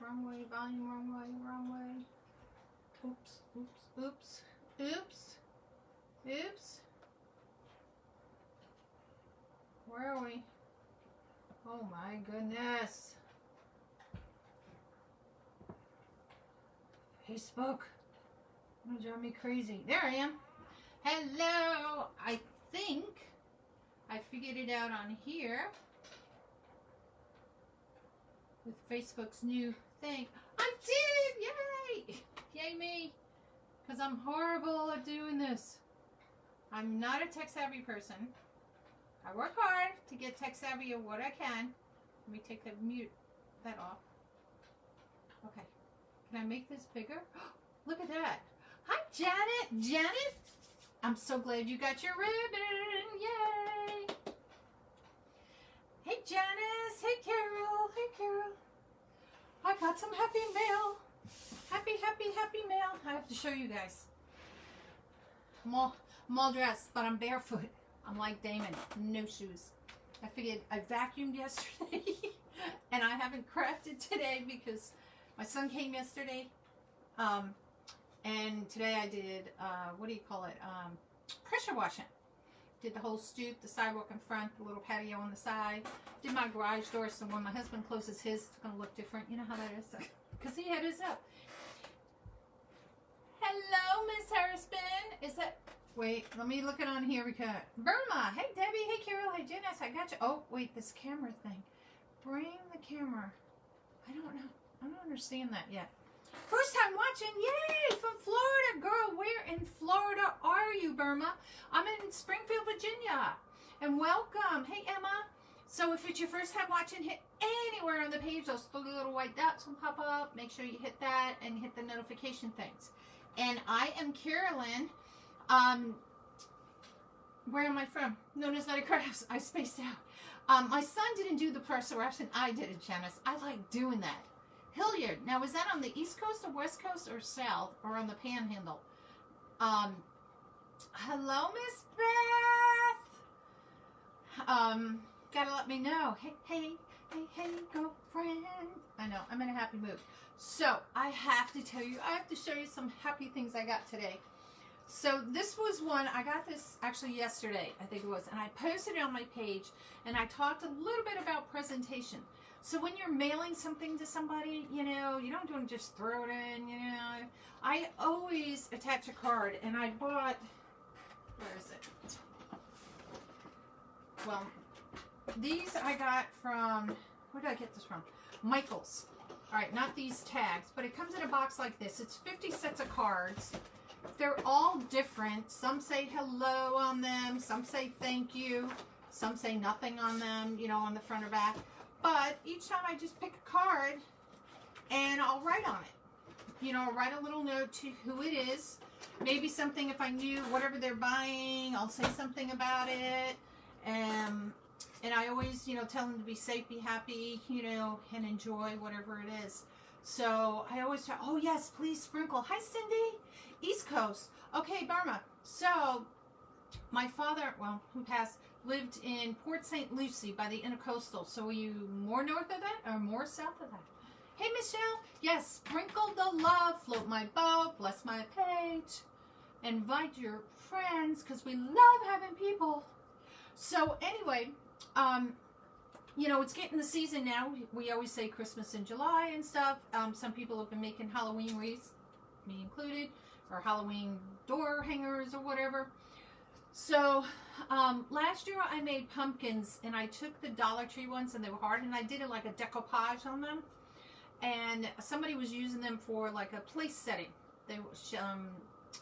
Wrong way, volume, wrong way, wrong way. Oops, oops, oops, oops, oops. Where are we? Oh my goodness. Facebook. It'll drive me crazy. There I am. Hello. I think I figured it out on here with Facebook's new thing. I did! Yay! Yay me! Because I'm horrible at doing this. I'm not a tech-savvy person. I work hard to get tech-savvy at what I can. Let me take that off. Okay. Can I make this bigger? Look at that. Hi, Janet. Janet, I'm so glad you got your ribbon. Yay! Hey, Janice. Hey, Carol. Hey, Carol. I got some happy mail. Happy, happy, happy mail. I have to show you guys. I'm all dressed, but I'm barefoot. I'm like Damon. No shoes. I figured I vacuumed yesterday, and I haven't crafted today because my son came yesterday. And today I did, what do you call it? Pressure washing. Did the whole stoop, the sidewalk in front, the little patio on the side. Did my garage door, so when my husband closes his, it's going to look different. You know how that is? Because he had his up. Hello, Miss Harrispin. Is that... Wait, let me look it on here because... Burma. Hey, Debbie. Hey, Carol. Hey, Janice. I got you. Oh, wait, this camera thing. Bring the camera. I don't know. I don't understand that yet. First time watching, yay, from Florida. Girl, where in Florida are you, Burma? I'm in Springfield, Virginia. And welcome. Hey, Emma. So if it's your first time watching, hit anywhere on the page. Those 3 little white dots will pop up. Make sure you hit that and hit the notification things. And I am Carolyn. Where am I from? Known as Letty Crafts. I spaced out. My son didn't do the pressure washing. I did it, Janice. I like doing that. Hilliard. Now, is that on the East Coast or West Coast or South or on the Panhandle? Hello, Miss Beth. Gotta let me know. Hey, hey, hey, hey, girlfriend. I know, I'm in a happy mood. So, I have to tell you, I have to show you some happy things I got today. So, this was one, I got this actually yesterday, I think it was, and I posted it on my page, and I talked a little bit about presentation. So when you're mailing something to somebody, you know, you don't do it, just throw it in, you know. I always attach a card, and I bought, where is it? Well, these I got from, where did I get this from? Michael's. All right, not these tags, but it comes in a box like this. It's 50 sets of cards. They're all different. Some say hello on them. Some say thank you. Some say nothing on them, you know, on the front or back. But each time I just pick a card and I'll write on it. You know, I'll write a little note to who it is. Maybe something if I knew whatever they're buying, I'll say something about it. And I always, you know, tell them to be safe, be happy, you know, and enjoy whatever it is. So I always try, oh yes, please sprinkle. Hi, Cindy. East Coast. Okay, Burma. So my father, well, who passed, lived in Port St. Lucie by the Intercoastal. So are you more north of that or more south of that? Hey, Michelle. Yes, sprinkle the love, float my boat, bless my page, invite your friends because we love having people. So anyway, you know, it's getting the season now. We always say Christmas in July and stuff. Some people have been making Halloween wreaths, me included, or Halloween door hangers or whatever. So last year I made pumpkins, and I took the Dollar Tree ones, and they were hard, and I did it like a decoupage on them. And somebody was using them for like a place setting. They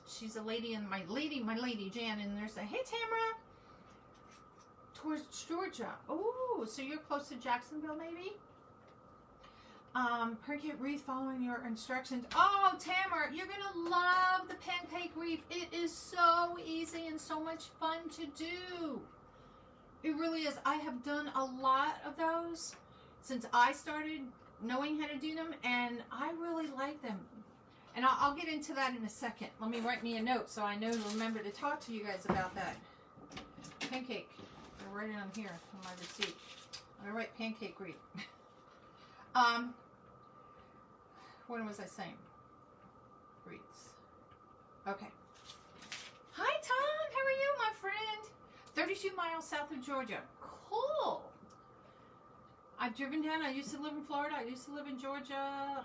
she's a lady, and my lady Jan, and they're saying, hey Tamara, towards Georgia. Oh, so you're close to Jacksonville, maybe? Pancake wreath following your instructions. Oh, Tamara, you're gonna love the pancake wreath. It is so easy and so much fun to do. It really is. I have done a lot of those since I started knowing how to do them, and I really like them. And I'll get into that in a second. Let me write me a note so I know to remember to talk to you guys about that. Pancake. I'll write it on here on my receipt. I'm gonna write pancake wreath. What was I saying? Wreaths. Okay. Hi, Tom. How are you, my friend? 32 miles south of Georgia. Cool. I've driven down. I used to live in Florida. I used to live in Georgia. I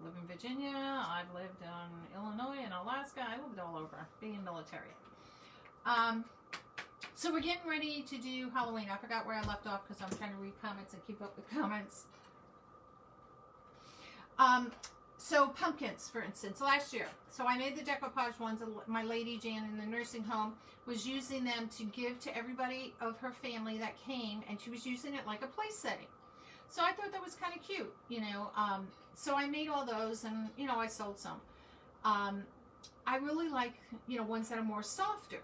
live in Virginia. I've lived in Illinois and Alaska. I lived all over, being military. So we're getting ready to do Halloween. I forgot where I left off because I'm trying to read comments and keep up with comments. So pumpkins, for instance, last year. So I made the decoupage ones. My lady Jan in the nursing home was using them to give to everybody of her family that came, and she was using it like a place setting. So I thought that was kind of cute, you know. So I made all those, and you know, I sold some. I really like, you know, ones that are more softer.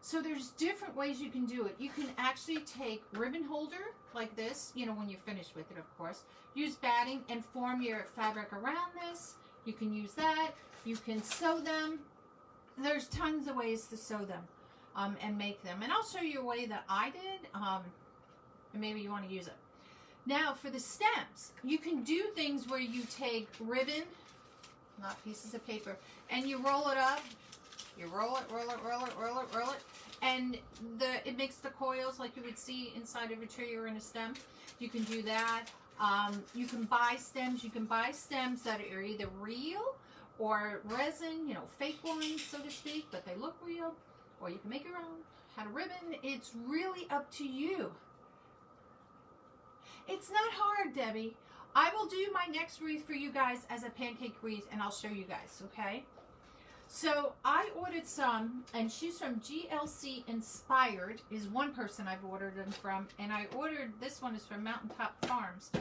So there's different ways you can do it. You can actually take ribbon holder like this, you know, when you're finished with it, of course. Use batting and form your fabric around this. You can use that. You can sew them. There's tons of ways to sew them and make them. And I'll show you a way that I did, and maybe you want to use it. Now, for the stems, you can do things where you take ribbon, not pieces of paper, and you roll it up. You roll it, roll it, roll it, roll it, roll it, and it makes the coils like you would see inside of a tree or in a stem. You can do that. You can buy stems. You can buy stems that are either real or resin, you know, fake ones, so to speak, but they look real. Or you can make your own. How to ribbon. It's really up to you. It's not hard, Debbie. I will do my next wreath for you guys as a pancake wreath, and I'll show you guys, okay? So I ordered some, and she's from GTLInspired, is one person I've ordered them from, and I ordered, this one is from Mountaintop Farms,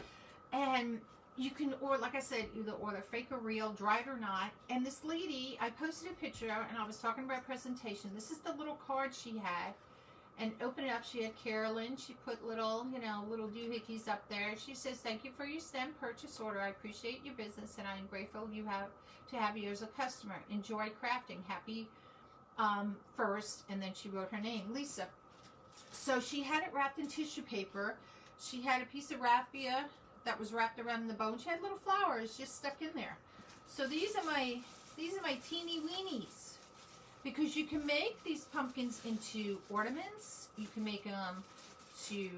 and you can order, like I said, either order fake or real, dried or not, and this lady, I posted a picture, and I was talking about presentation. This is the little card she had, and open it up, she had Carolyn, she put little, you know, little doohickeys up there. She says, thank you for your stem purchase order. I appreciate your business, and I am grateful to have you as a customer. Enjoy crafting. Happy first, and then she wrote her name, Lisa. So she had it wrapped in tissue paper. She had a piece of raffia that was wrapped around the bone. She had little flowers just stuck in there. So these are my teeny weenies. Because you can make these pumpkins into ornaments. You can make them to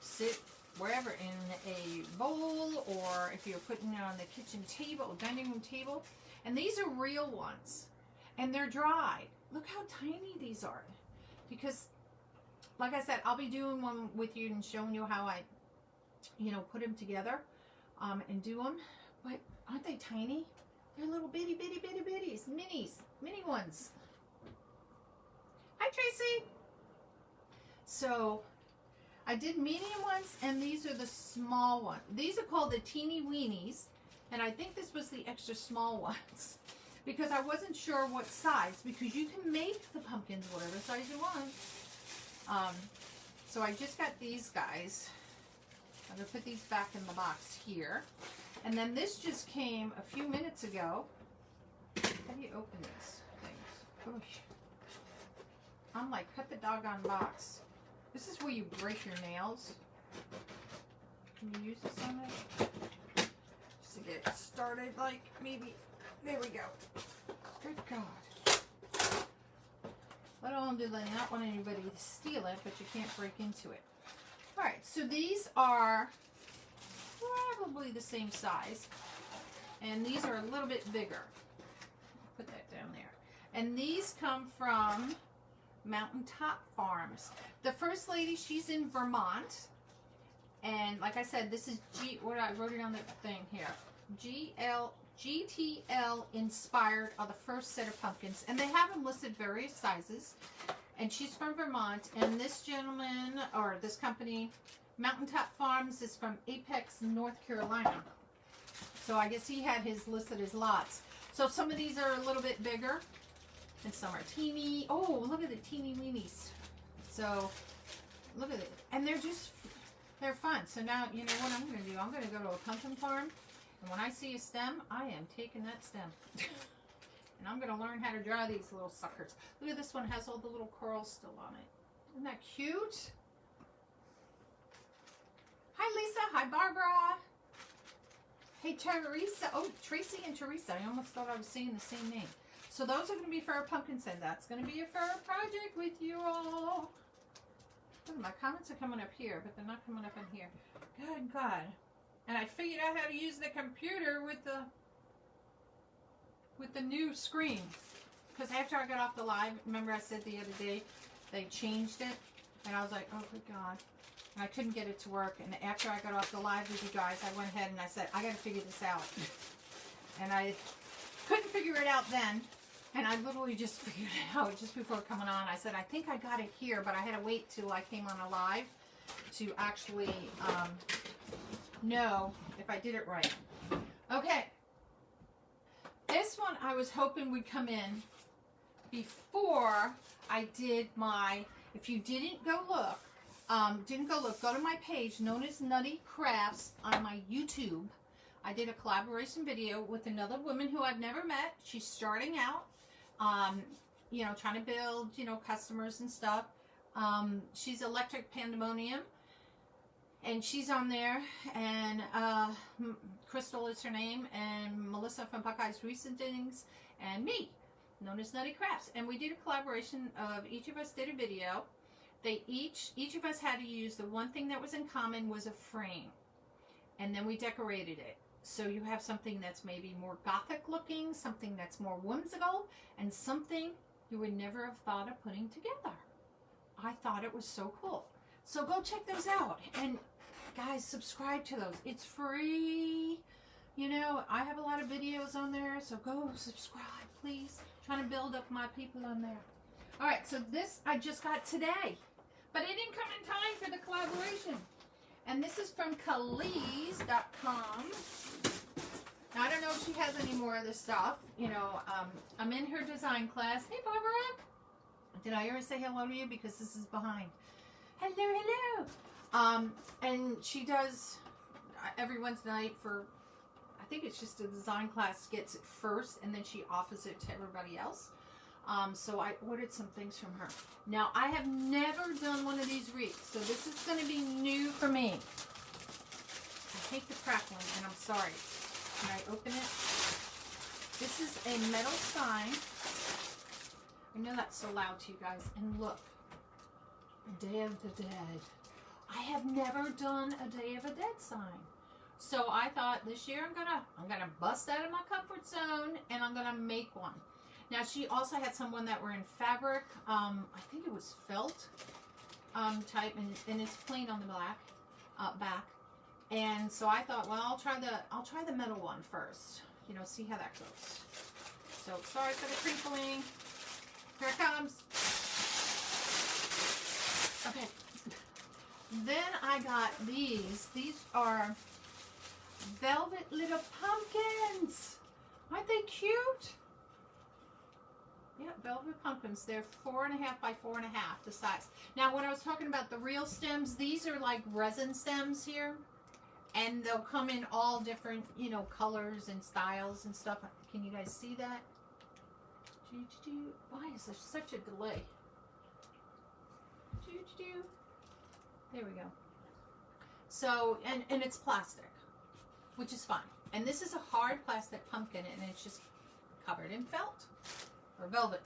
sit wherever in a bowl, or if you're putting it on the kitchen table, dining room table. And these are real ones. And they're dried. Look how tiny these are. Because, like I said, I'll be doing one with you and showing you how I, you know, put them together and do them. But aren't they tiny? They're little bitty, bitty, bitty, bitties. Minis. Mini ones. Hi, Tracy. So, I did medium ones, and these are the small ones. These are called the teeny weenies, and I think this was the extra small ones because I wasn't sure what size, because you can make the pumpkins whatever size you want. So I just got these guys. I'm going to put these back in the box here. And then this just came a few minutes ago. How do you open these things? Oosh. I'm like, cut the doggone box. This is where you break your nails. Can you use this on it? Just to get it started, like, maybe. There we go. Good God. What I want to do, I not want anybody to steal it, but you can't break into it. Alright, so these are probably the same size. And these are a little bit bigger. Put that down there. And these come from Mountaintop Farms. The first lady, she's in Vermont. And like I said, this is what I wrote it on the thing here. GTLInspired are the first set of pumpkins. And they have them listed various sizes. And she's from Vermont. And this gentleman, or this company, Mountaintop Farms, is from Apex, North Carolina. So I guess he had his listed as lots. So some of these are a little bit bigger. And some are teeny. Oh, look at the teeny weenies. So, look at it. And they're fun. So now, you know what I'm going to do? I'm going to go to a pumpkin farm. And when I see a stem, I am taking that stem. And I'm going to learn how to draw these little suckers. Look at this one. It has all the little curls still on it. Isn't that cute? Hi, Lisa. Hi, Barbara. Hey, Teresa. Oh, Tracy and Teresa. I almost thought I was saying the same name. So those are going to be for our pumpkin set. That's going to be for our project with you all. Oh, my comments are coming up here, but they're not coming up in here. Good God. And I figured out how to use the computer with the new screen. Because after I got off the live, remember I said the other day, they changed it. And I was like, oh, good God. And I couldn't get it to work. And after I got off the live with you guys, I went ahead and I said, I got to figure this out. And I couldn't figure it out then. And I literally just figured it out just before coming on. I said, I think I got it here, but I had to wait till I came on a live to actually know if I did it right. Okay. This one I was hoping would come in before I did my, if you didn't go look, go to my page known as Nutty Crafts on my YouTube. I did a collaboration video with another woman who I've never met. She's starting out, you know, trying to build, you know, customers and stuff. She's Electric Pandemonium, and she's on there, and Crystal is her name, and Melissa from Buckeye's Recent Things, and me, known as Nutty Crafts. And we did a collaboration of, each of us did a video. They each of us had to use, the one thing that was in common was a frame, and then we decorated it. So you have something that's maybe more gothic looking, something that's more whimsical, and something you would never have thought of putting together. I thought it was so cool. So go check those out. And guys, subscribe to those. It's free. You know, I have a lot of videos on there, so go subscribe, please. I'm trying to build up my people on there. All right, so this I just got today, but it didn't come in time for the collaboration. And this is from Khalees.com. Now, I don't know if she has any more of this stuff. You know, I'm in her design class. Hey, Barbara. Did I ever say hello to you? Because this is behind. Hello, hello. And she does every Wednesday night for, I think it's just a design class, gets it first, and then she offers it to everybody else. So I ordered some things from her. Now, I have never done one of these wreaths, so this is going to be new for me. I hate the crackling, and I'm sorry. Can I open it? This is a metal sign. I know that's so loud to you guys. And look, Day of the Dead. I have never done a Day of the Dead sign. So I thought this year I'm gonna bust out of my comfort zone, and I'm gonna make one. Now, she also had someone that were in fabric. I think it was felt type, and it's plain on the back. And so I thought, well, I'll try the metal one first. You know, see how that goes. So sorry for the crinkling. Here it comes. Okay. Then I got these. These are velvet little pumpkins. Aren't they cute? Yeah, velvet pumpkins. They're 4.5 by 4.5, the size. Now, when I was talking about the real stems, these are like resin stems here. And they'll come in all different, you know, colors and styles and stuff. Can you guys see that? Why is there such a delay? There we go. So, and it's plastic, which is fine. And this is a hard plastic pumpkin, and it's just covered in felt. Or velvet.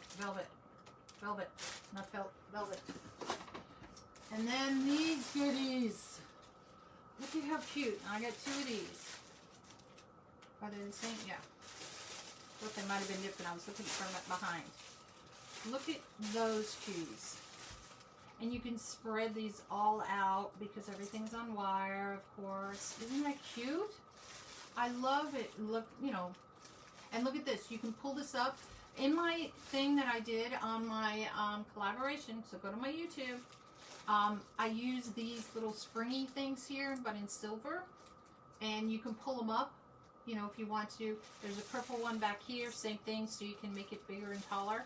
Not felt, velvet. And then these goodies. Look at how cute. I got 2 of these. Are they the same? Yeah. Thought they might have been different. I was looking from it behind. Look at those cuties. And you can spread these all out because everything's on wire, of course. Isn't that cute? I love it. Look, you know. And look at this. You can pull this up. In my thing that I did on my collaboration, so go to my YouTube, I use these little springy things here, but in silver, and you can pull them up, you know, if you want to. There's a purple one back here, same thing, so you can make it bigger and taller.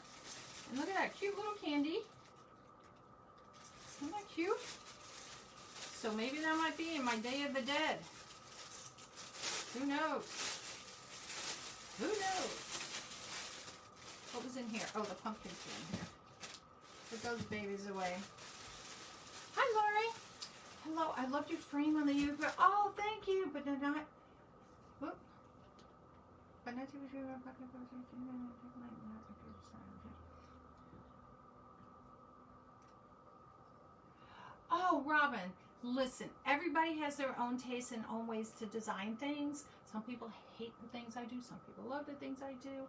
And look at that cute little candy. Isn't that cute? So maybe that might be in my Day of the Dead. Who knows? Who knows? What was in here? Oh, the pumpkins were in here. Put those babies away. Hi, Lori. Hello. I loved your frame on the YouTube. Oh, thank you. But they're not. Whoop. Oh, Robin, listen, everybody has their own tastes and own ways to design things. Some people hate the things I do. Some people love the things I do.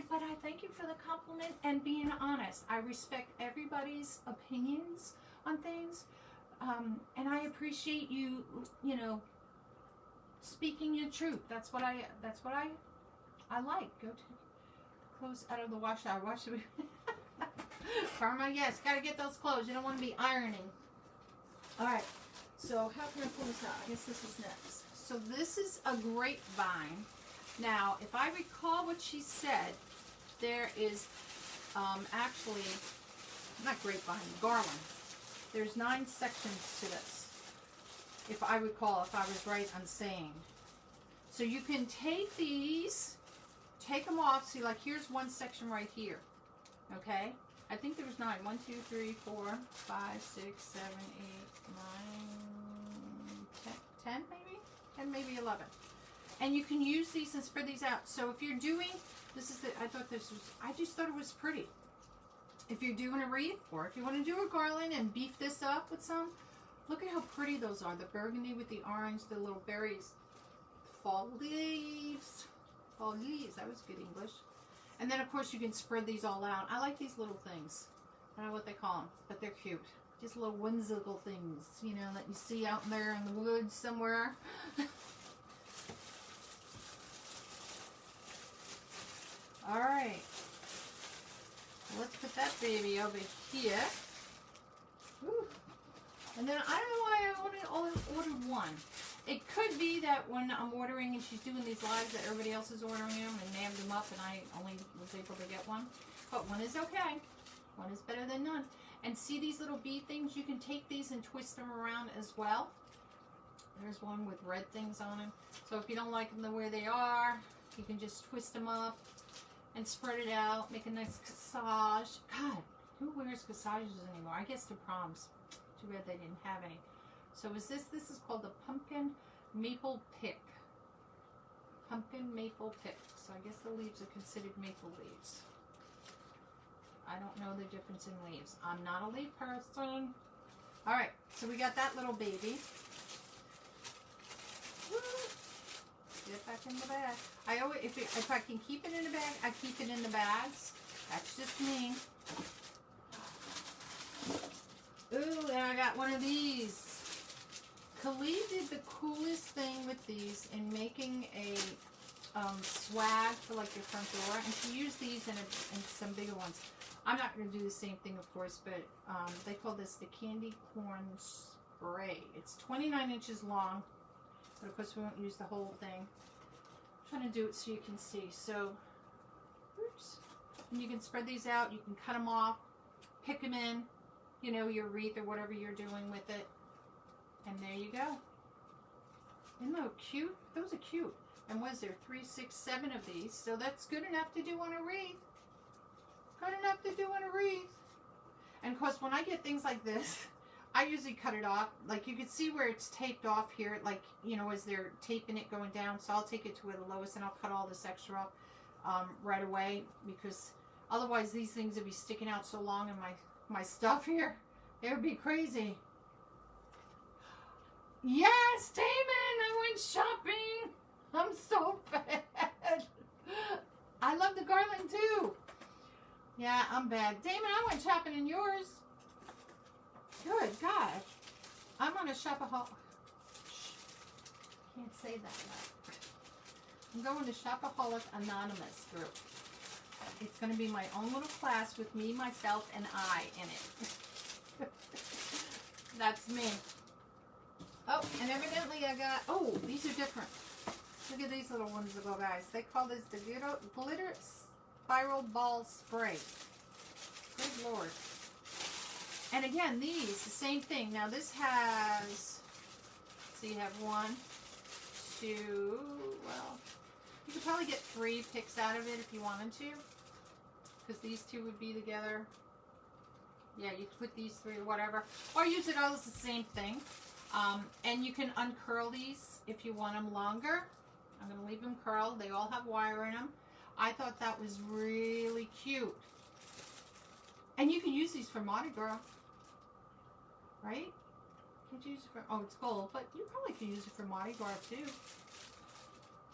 But I thank you for the compliment and being honest. I respect everybody's opinions on things. And I appreciate you, you know, speaking your truth. That's what I like. Go to clothes out of the wash hour. Wash the Karma, yes, gotta get those clothes. You don't want to be ironing. All right. So how can I pull this out? I guess this is next. So this is a grapevine. Now, if I recall what she said, there is actually not grapevine, garland. There's 9 sections to this. If I recall, if I was right on saying. So you can take these, take them off. See, like here's one section right here. Okay? I think there was 9. 1, 2, 3, 4, 5, 6, 7, 8, 9, 10 maybe? 10, maybe 11. And you can use these and spread these out. So if you're doing, this is the, I just thought it was pretty. If you're doing a wreath, or if you want to do a garland and beef this up with some, look at how pretty those are. The burgundy with the orange, the little berries. Fall leaves. Fall leaves, that was good English. And then of course you can spread these all out. I like these little things. I don't know what they call them, but they're cute. Just little whimsical things, you know, that you see out there in the woods somewhere. All right. Let's put that baby over here. Whew. And then I don't know why I only ordered one. It could be that when I'm ordering and she's doing these lives that everybody else is ordering them and nabbed them up and I only was able to get one. But one is okay. One is better than none. And see these little bead things? You can take these and twist them around as well. There's one with red things on them. So if you don't like them the way they are, you can just twist them up and spread it out. Make a nice corsage. God, who wears corsages anymore? I guess to proms. Too bad they didn't have any. So is this is called the pumpkin maple pick. Pumpkin maple pick. So I guess the leaves are considered maple leaves. I don't know the difference in leaves. I'm not a leaf person. All right, so we got that little baby. Woo. Get it back in the bag. I always, if I can keep it in the bag, I keep it in the bags. That's just me. Ooh, and I got one of these. Khalid did the coolest thing with these in making a swag for like your front door, and she used these in some bigger ones. I'm not going to do the same thing, of course, but they call this the candy corn spray. It's 29 inches long, but of course we won't use the whole thing. I'm trying to do it so you can see. So, oops. And you can spread these out. You can cut them off, pick them in, you know, your wreath or whatever you're doing with it. And there you go. Isn't that cute? Those are cute. And was there 3, 6, 7 of these? So that's good enough to do on a wreath. Good enough to do on a wreath. And of course, when I get things like this, I usually cut it off. Like you can see where it's taped off here, like, you know, as they're taping it going down. So I'll take it to where the lowest and I'll cut all this extra off right away, because otherwise these things would be sticking out so long in my stuff here. It would be crazy. Yes, Damon, I went shopping. I'm so bad. I love the garland too. Yeah, I'm bad. Damon, I went shopping in yours. Good God. I'm on a shopaholic. Can't say that loud. I'm going to Shopaholic Anonymous group. It's going to be my own little class with me, myself, and I in it. That's me. Oh, and evidently I got, oh, these are different. Look at these little ones, little guys. They call this the glitter spiral ball spray. Good Lord. And again, these, the same thing. Now this has, so you have 1, 2, well, you could probably get 3 picks out of it if you wanted to, because these 2 would be together. Yeah, you could put these 3 or whatever, or use it all as the same thing. And you can uncurl these if you want them longer. I'm going to leave them curled. They all have wire in them. I thought that was really cute. And you can use these for Mardi Gras, right? Could use it for, oh, it's gold, but you probably could use it for Mardi Gras too.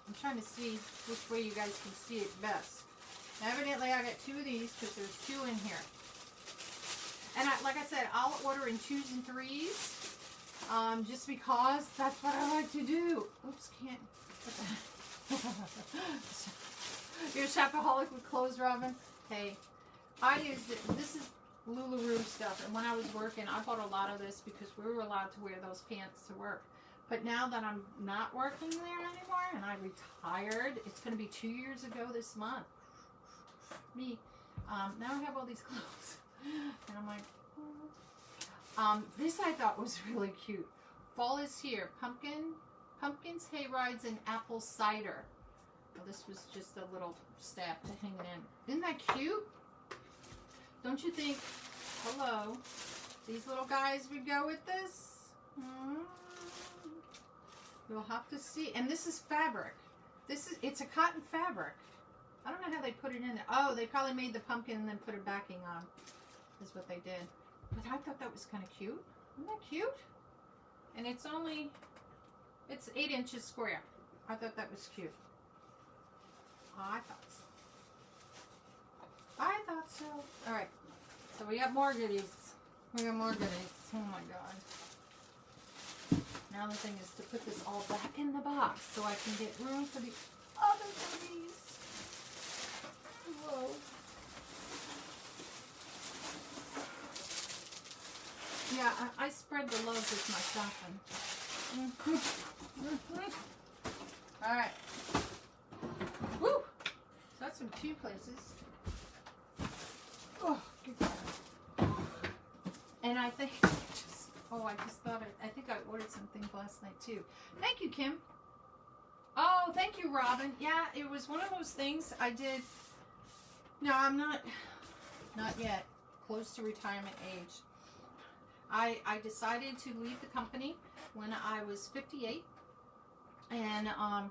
I'm trying to see which way you guys can see it best. Evidently, I got 2 of these because there's 2 in here. And like I said, I'll order in 2s and 3s, just because that's what I like to do. Oops, can't. You're a shopaholic with clothes, Robin. Hey, I use it. This is LuLaRoe stuff, and when I was working, I bought a lot of this because we were allowed to wear those pants to work. But now that I'm not working there anymore and I retired, it's going to be 2 years ago this month. Me. Now I have all these clothes. And I'm like, oh. This I thought was really cute. Fall is here. Pumpkins, hay rides, and apple cider. Well, this was just a little stab to hang it in. Isn't that cute? Don't you think, hello, these little guys would go with this? You'll have to see. And this is fabric. It's a cotton fabric. I don't know how they put it in there. Oh, they probably made the pumpkin and then put a backing on. Is what they did. But I thought that was kind of cute. Isn't that cute? And it's 8 inches square. I thought that was cute. I thought so. I thought so. All right. So we got more goodies. We got more goodies. Oh my God. Now the thing is to put this all back in the box so I can get room for the other goodies. Whoa. Yeah, I spread the love with my shopping. All right. Woo! So that's from 2 places. Oh, good God. And I think I think I ordered some things last night too. Thank you, Kim. Oh, thank you, Robin. Yeah, it was one of those things I did. No, I'm not yet close to retirement age. I decided to leave the company when I was 58, and I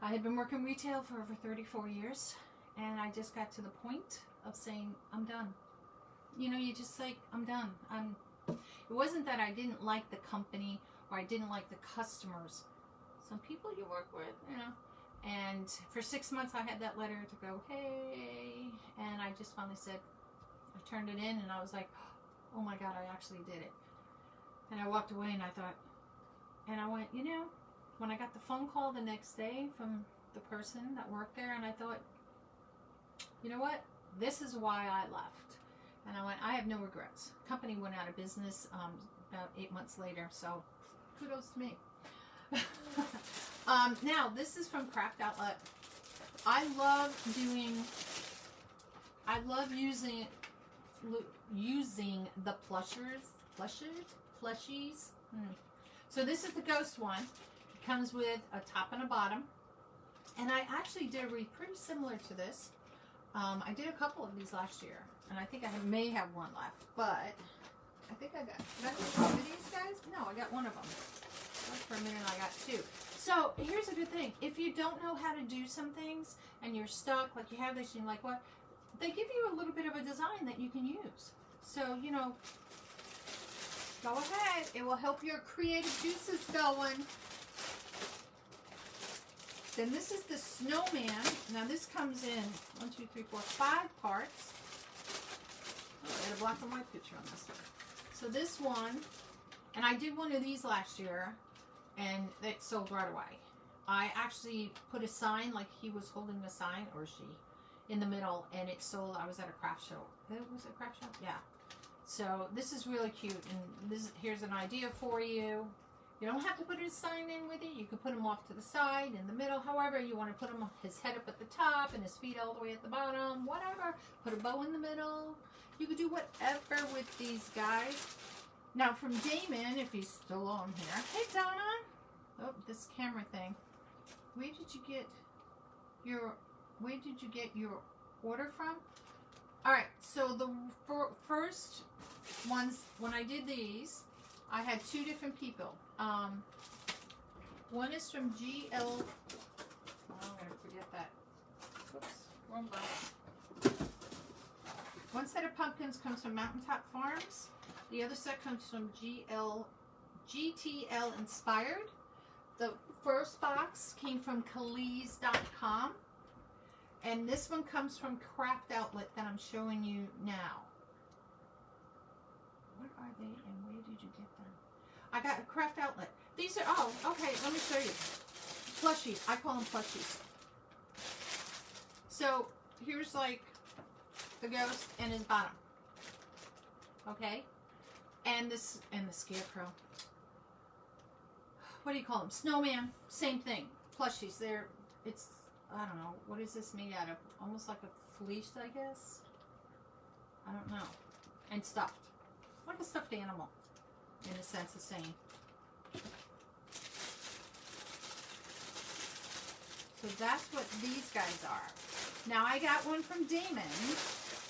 had been working retail for over 34 years, and I just got to the point of saying, I'm done. You know, you just say, I'm done. It wasn't that I didn't like the company or I didn't like the customers. Some people you work with, you know. And for 6 months I had that letter to go, hey, and I just finally said, I turned it in and I was like, oh my God, I actually did it. And I walked away and I thought, and I went, you know, when I got the phone call the next day from the person that worked there, and I thought, you know what, this is why I left. And I went, I have no regrets. Company went out of business about 8 months later, so kudos to me. Now, this is from Craft Outlet. I love using the plushies. So this is the ghost one. It comes with a top and a bottom. And I actually did a read pretty similar to this. I did a couple of these last year. And I think I may have one left. But I think I got 2 of these, guys? No, I got one of them. For a minute I got 2. So here's a good thing. If you don't know how to do some things and you're stuck, like you have this and you're like, what? They give you a little bit of a design that you can use. So, you know, go ahead. It will help your creative juices going. Then this is the snowman. Now this comes in 1, 2, 3, 4, 5 parts. Oh, I got a black and white picture on this one. So this one, and I did one of these last year, and it sold right away. I actually put a sign, like he was holding the sign, or she, in the middle, and it sold. I was at a craft show. Was it a craft show? Yeah. So this is really cute, and here's an idea for you. You don't have to put a sign in with it. You can put him off to the side, in the middle, however you want to put him. His head up at the top and his feet all the way at the bottom, whatever. Put a bow in the middle. You can do whatever with these guys. Now from Damon, if he's still on here. Hey Donna. Oh, this camera thing. Where did you get your order from? All right, so the first ones, when I did these, I had 2 different people. One is from get that. Whoops, wrong box. One set of pumpkins comes from Mountaintop Farms. The other set comes from GTLInspired. The first box came from Calise.com. And this one comes from Craft Outlet that I'm showing you now. What are they and where did you get them? I got a Craft Outlet. These are, oh, okay, let me show you. Plushies. I call them plushies. So here's like the ghost and his bottom. Okay? And this, and the scarecrow. What do you call them? Snowman. Same thing. Plushies. It's, I don't know. What is this made out of? Almost like a fleece, I guess? I don't know. And stuffed. Like a stuffed animal. In a sense of saying. So that's what these guys are. Now I got one from Damon.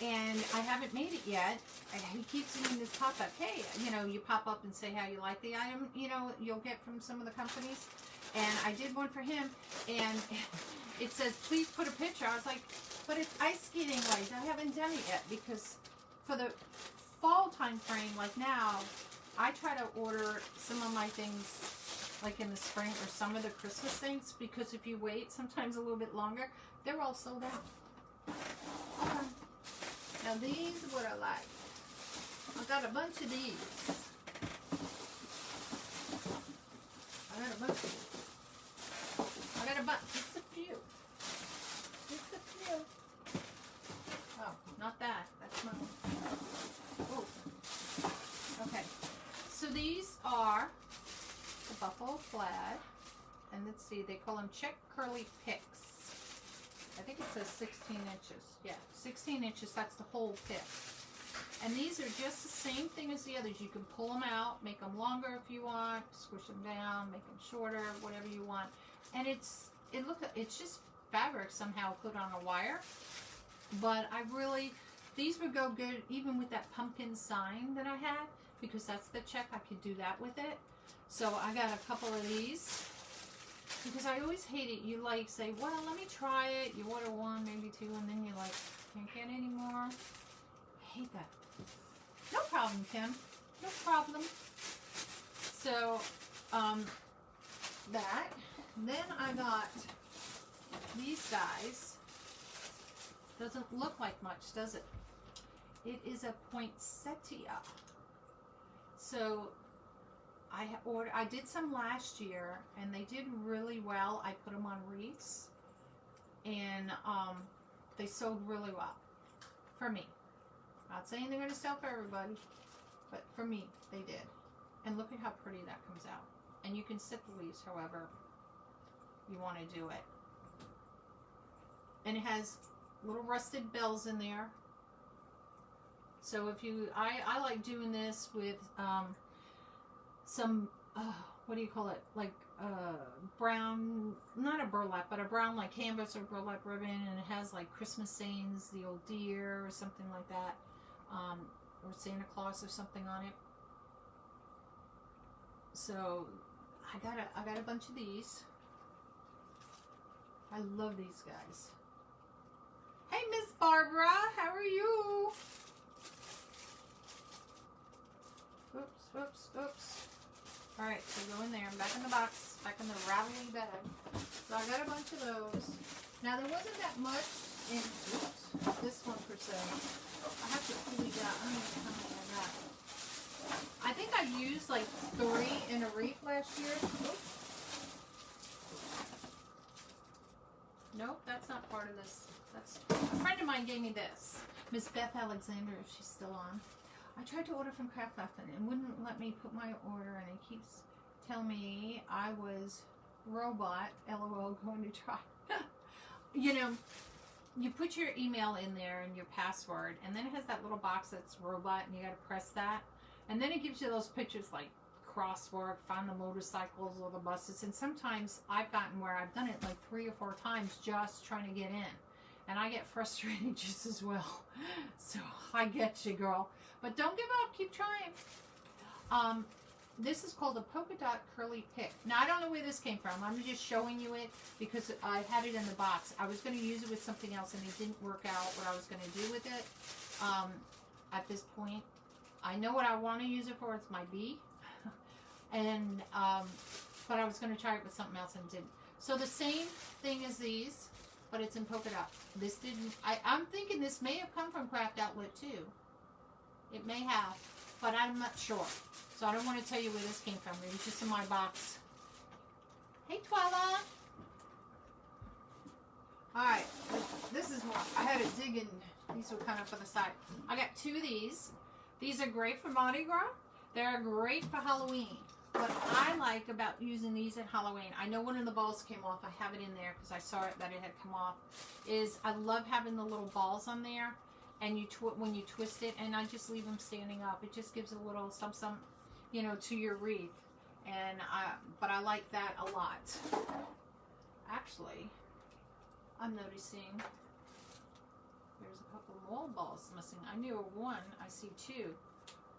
And I haven't made it yet. And he keeps doing this pop-up. Hey, you know, you pop up and say how you like the item, you know, you'll get from some of the companies. And I did one for him. And it says, please put a picture. I was like, but it's ice skating legs. I haven't done it yet. Because for the fall time frame, like now, I try to order some of my things like in the spring or some of the Christmas things. Because if you wait sometimes a little bit longer, they're all sold out. Okay. Now these are what I like. I got a bunch of these. I got a bunch of these. I got a bunch. Just a few. Just a few. Oh, not that. That's mine. Oh. Okay. So these are the buffalo plaid. And let's see, they call them check curly picks. I think it says 16 inches. Yeah, 16 inches, that's the whole pick. And these are just the same thing as the others. You can pull them out, make them longer if you want, squish them down, make them shorter, whatever you want. And it's just fabric somehow put on a wire. But these would go good even with that pumpkin sign that I had, because that's the check. I could do that with it. So I got a couple of these. Because I always hate it. You like say, well, let me try it. You order one, maybe two, and then you like can't get any more. I hate that. No problem, Kim. No problem. So, that. Then I got these guys. Doesn't look like much, does it? It is a poinsettia. So I did some last year, and they did really well. I put them on wreaths, and they sold really well for me. Not saying they're going to sell for everybody, but for me, they did. And look at how pretty that comes out. And you can set the leaves however you want to do it. And it has little rusted bells in there. So if you, I like doing this with some, what do you call it? Like brown, not a burlap, but a brown like canvas or burlap ribbon, and it has like Christmas sayings, the old deer or something like that, or Santa Claus or something on it. So I got a bunch of these. I love these guys. Hey, Miss Barbara, how are you? Oops, oops, oops. All right, so go in there. I'm back in the box, back in the rattly bag. So I got a bunch of those. Now there wasn't that much in this one per se. I have to pull these out. I don't know how many I got. I think I used like 3 in a wreath last year. Oops. Nope, that's not part of this. That's a friend of mine gave me this. Miss Beth Alexander, if she's still on. I tried to order from Craft Outlet and wouldn't let me put my order, and it keeps telling me I was robot, LOL, going to try. You know, you put your email in there and your password, and then it has that little box that's robot, and you got to press that. And then it gives you those pictures like crossword, find the motorcycles or the buses. And sometimes I've gotten where I've done it like 3 or 4 times just trying to get in. And I get frustrated just as well. So I get you, girl. But don't give up. Keep trying. this is called a polka dot curly pick. Now, I don't know where this came from. I'm just showing you it because I had it in the box. I was going to use it with something else, and it didn't work out what I was going to do with it at this point. I know what I want to use it for. It's my bee. And, but I was going to try it with something else and didn't. So the same thing as these, but it's in polka dot. This didn't, I'm thinking this may have come from Craft Outlet too. It may have, but I'm not sure. So I don't want to tell you where this came from. It was just in my box. Hey, Twyla. Alright, this is more. I had to dig in. These were kind of for the side. I got 2 of these. These are great for Mardi Gras. They're great for Halloween. What I like about using these at Halloween, I know one of the balls came off. I have it in there because I saw it that it had come off. Is I love having the little balls on there, and you when you twist it, and I just leave them standing up. It just gives a little some, you know, to your wreath. And but I like that a lot. Actually, I'm noticing there's a couple more balls missing. I knew 1. I see 2.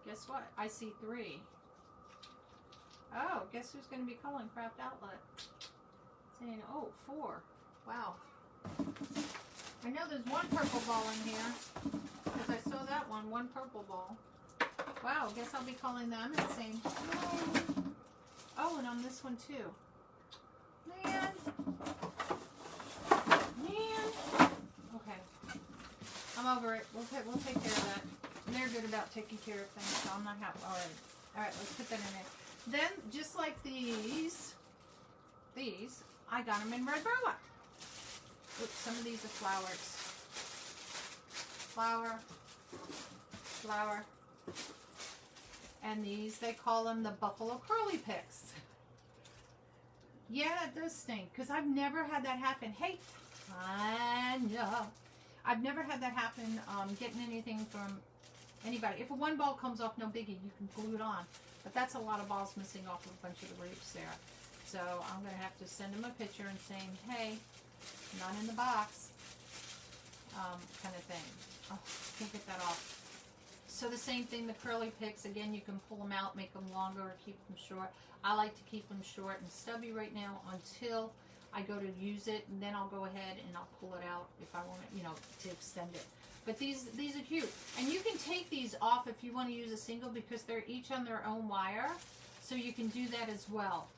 Guess what? I see 3. Oh, guess who's going to be calling Craft Outlet? Saying, oh, 4. Wow. I know there's 1 purple ball in here. Because I saw that one purple ball. Wow, guess I'll be calling them and saying, oh, and on this one too. Man. Okay. I'm over it. We'll take care of that. They're good about taking care of things, so I'm not happy. Alright, let's put that in there. Then, just like these, I got them in red burlap. Oops, some of these are flowers. Flower. And these, they call them the Buffalo Curly Picks. Yeah, it does stink, because I've never had that happen. Hey, I know. I've never had that happen, getting anything from anybody. If 1 ball comes off, no biggie, you can glue it on. But that's a lot of balls missing off of a bunch of the wreaths there. So I'm going to have to send them a picture and saying, hey, not in the box, kind of thing. Oh, can't get that off. So the same thing, the curly picks, again, you can pull them out, make them longer, or keep them short. I like to keep them short and stubby right now until I go to use it, and then I'll go ahead and I'll pull it out if I want it, you know, to extend it. But these are cute. And you can take these off if you want to use a single because they're each on their own wire. So you can do that as well.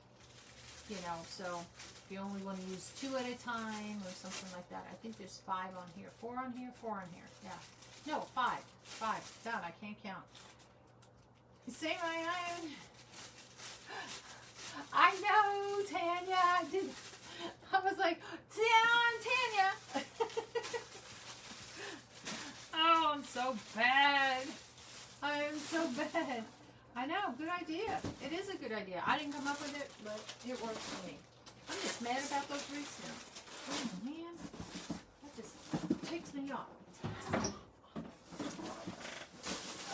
You know, so if you only want to use 2 at a time or something like that. I think there's 5 on here. 4 on here, 4 on here. Yeah. No, 5. 5. God, I can't count. You say my iron. I know, Tanya. I was like, Tanya. Oh, I'm so bad. I am so bad. I know, good idea. It is a good idea. I didn't come up with it, but it works for me. I'm just mad about those wreaths now. Oh, man. That just takes me off.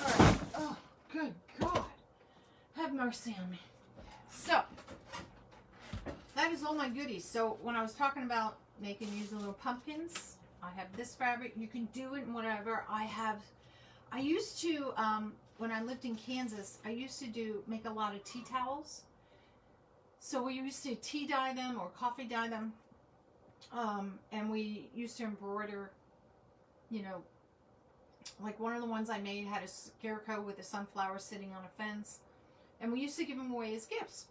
Alright. Oh, good God. Have mercy on me. So, that is all my goodies. So, when I was talking about using little pumpkins, I have this fabric. You can do it in whatever. I used to, when I lived in Kansas, I used to make a lot of tea towels. So we used to tea dye them or coffee dye them. And we used to embroider, you know, like one of the ones I made had a scarecrow with a sunflower sitting on a fence. And we used to give them away as gifts.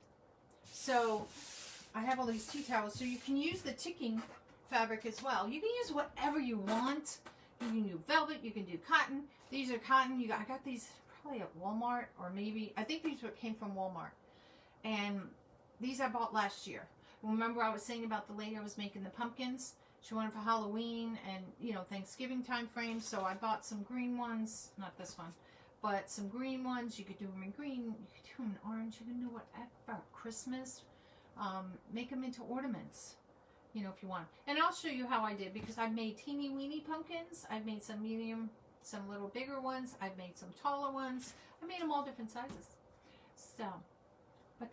So I have all these tea towels. So you can use the ticking fabric as well. You can use whatever you want. You can do velvet, you can do cotton. These are cotton. I got these probably at Walmart, or maybe, I think these came from Walmart. And these I bought last year. Remember I was saying about the lady I was making the pumpkins? She wanted for Halloween and, you know, Thanksgiving time frame. So I bought some green ones, not this one, but some green ones. You could do them in green, you could do them in orange, you can do whatever. Christmas, make them into ornaments. You know, if you want. And I'll show you how I did, because I've made teeny weeny pumpkins. I've made some medium, some little bigger ones. I've made some taller ones. I made them all different sizes. So, but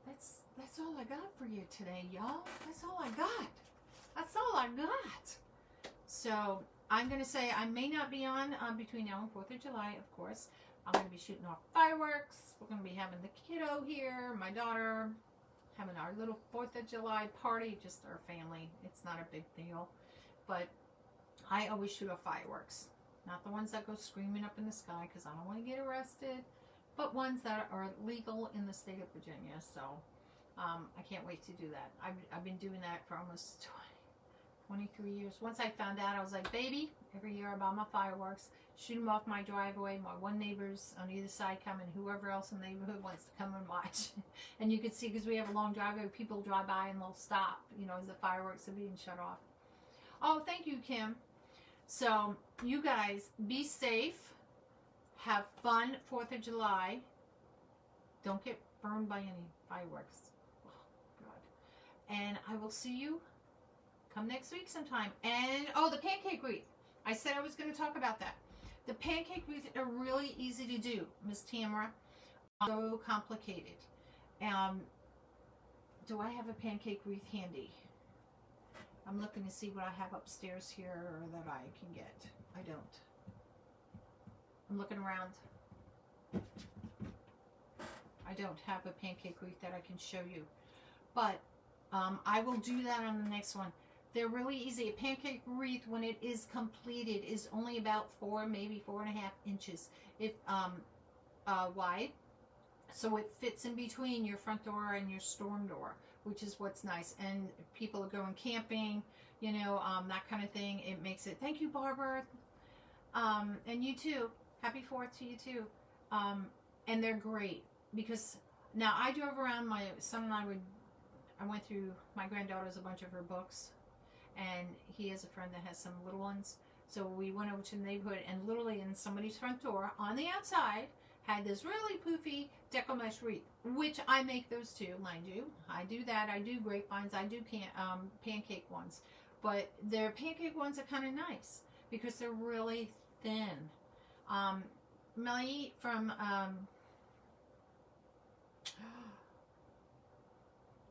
that's all I got for you today, y'all. That's all I got. That's all I got. So, I'm going to say I may not be on between now and 4th of July, of course. I'm going to be shooting off fireworks. We're going to be having the kiddo here, my daughter, having our little 4th of July party, just our family. It's not a big deal. But I always shoot off fireworks. Not the ones that go screaming up in the sky because I don't want to get arrested, but ones that are legal in the state of Virginia. So I can't wait to do that. I've been doing that for almost 23 years. Once I found out, I was like, baby, every year I buy my fireworks, shoot them off my driveway. My one neighbor's on either side come, and whoever else in the neighborhood wants to come and watch. And you can see, because we have a long driveway, people drive by and they'll stop, you know, as the fireworks are being shut off. Oh, thank you, Kim. So you guys be safe. Have fun 4th of July. Don't get burned by any fireworks. Oh, God. And I will see you come next week sometime. And, oh, the pancake wreath. I said I was going to talk about that. The pancake wreath are really easy to do, Miss Tamara. So complicated. Do I have a pancake wreath handy? I'm looking to see what I have upstairs here that I can get. I don't. I'm looking around. I don't have a pancake wreath that I can show you. But I will do that on the next one. They're really easy. A pancake wreath, when it is completed, is only about 4, maybe 4.5 inches wide. So it fits in between your front door and your storm door, which is what's nice. And if people are going camping, you know, that kind of thing, it makes it. Thank you, Barbara. And you too. Happy 4th to you too. And they're great because now I drove around. My son and I went through my granddaughter's a bunch of her books, and he has a friend that has some little ones. So we went over to the neighborhood, and literally in somebody's front door on the outside had this really poofy deco mesh wreath, which I make those too, mind you. I do that. I do grapevines. I do pancake ones. But their pancake ones are kind of nice because they're really thin. Melanie from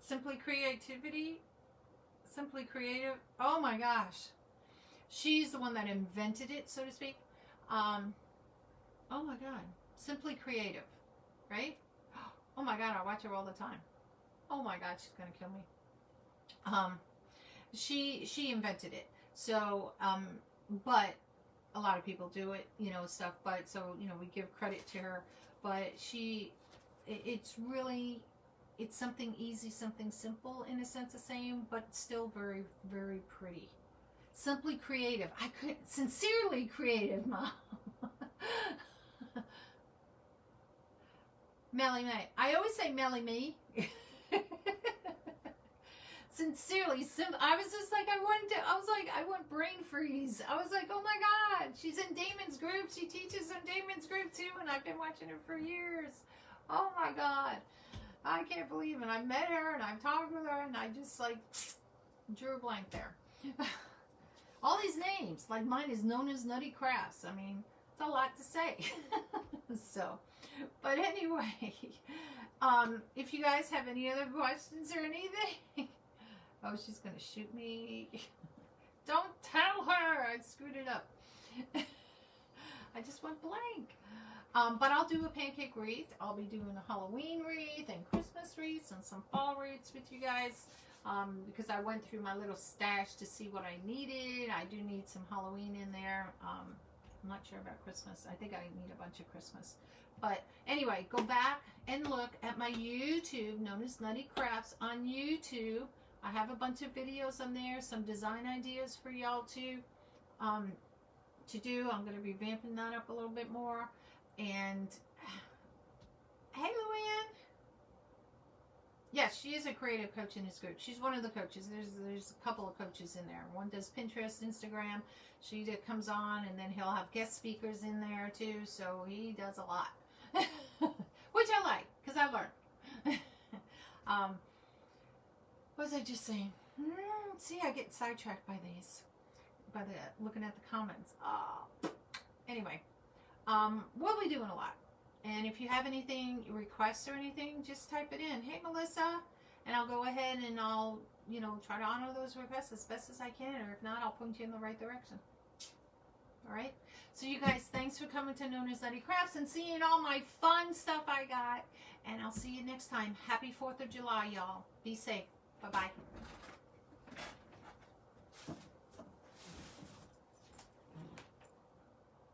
Simply Creative. Oh my gosh. She's the one that invented it, so to speak. Oh my God. Simply Creative, right? Oh my God, I watch her all the time. Oh my God, she's gonna kill me. She invented it. So, but a lot of people do it, you know, stuff. But so, you know, we give credit to her. But it's really, it's something easy, something simple in a sense of saying, but still very, very pretty. Simply Creative. I could sincerely creative, Mom. Melly May. I always say Melly Me. Sincerely, I was just like, I went brain freeze. I was like, oh my God, she's in Damon's group. She teaches in Damon's group too, and I've been watching her for years. Oh my God. I can't believe it. I met her and I've talked with her and I just like drew a blank there. All these names, like mine is known as Nutty Crafts. I mean, it's a lot to say. So, but anyway, if you guys have any other questions or anything, oh, she's going to shoot me. Don't tell her I screwed it up. I just went blank. But I'll do a pancake wreath. I'll be doing a Halloween wreath and Christmas wreaths and some fall wreaths with you guys. Because I went through my little stash to see what I needed. I do need some Halloween in there. I'm not sure about Christmas. I think I need a bunch of Christmas. But anyway, go back and look at my YouTube, known as Nutty Crafts on YouTube. I have a bunch of videos on there, some design ideas for y'all to do. I'm going to be vamping that up a little bit more. And hey, Luann. Yes, she is a creative coach in his group. She's one of the coaches. There's a couple of coaches in there. One does Pinterest, Instagram. She comes on, and then he'll have guest speakers in there too. So he does a lot, which I like because I learned. What was I just saying? See, I get sidetracked by these, looking at the comments. Anyway, we'll be doing a lot. And if you have anything, requests or anything, just type it in. Hey, Melissa. And I'll go ahead and I'll, try to honor those requests as best as I can. Or if not, I'll point you in the right direction. All right. So you guys, thanks for coming to Nona's Nutty Crafts and seeing all my fun stuff I got. And I'll see you next time. Happy 4th of July, y'all. Be safe. Bye-bye.